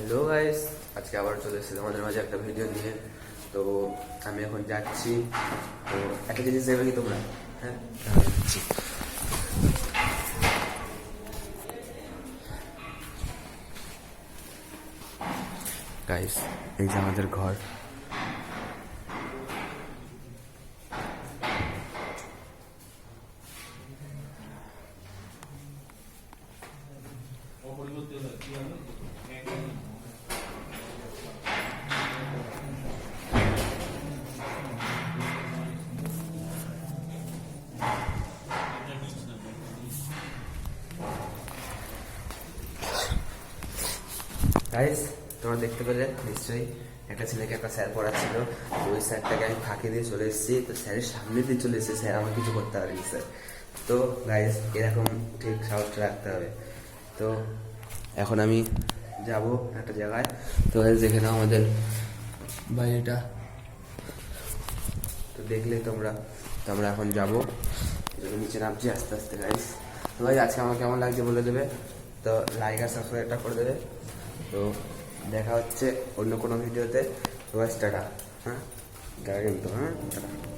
Hello guys, আজকে আবার চলে এসেছি তোমাদের মাঝে একটা ভিডিও নিয়ে। তো আমি এখন যাচ্ছি। তো একটা জিনিস দেবে কি তোমরা? হ্যাঁ, যাচ্ছি। গাইস, এই যে আমাদের ঘর। গাইস, তোমরা দেখতে পেলে নিশ্চয়ই একটা ছেলেকে একটা স্যার পড়াচ্ছিল। তো ওই স্যারটাকে আমি ফাঁকি দিয়ে চলে এসেছি। তো স্যারের সামনে দিয়ে চলে এসেছে, স্যার আমার কিছু করতে পারেনি স্যার। তো গাইস, এরকম ঠিক সাহসটা রাখতে হবে। তো এখন আমি যাব একটা জায়গায়। তো গাইস দেখে নাও আমাদের বাইরেটা, তো দেখলে তোমরা। তো আমরা এখন যাবো, নিচে নামছি আস্তে আস্তে। গাইস, তো ভাই আজকে আমার কেমন লাগছে বলে দেবে। তো লাইক আর সাবস্ক্রাইবটা করে দেবে। তো দেখা হচ্ছে অন্য কোনো ভিডিওতে। তো টাটা। হ্যাঁ, কিন্তু হ্যাঁ, টাটা।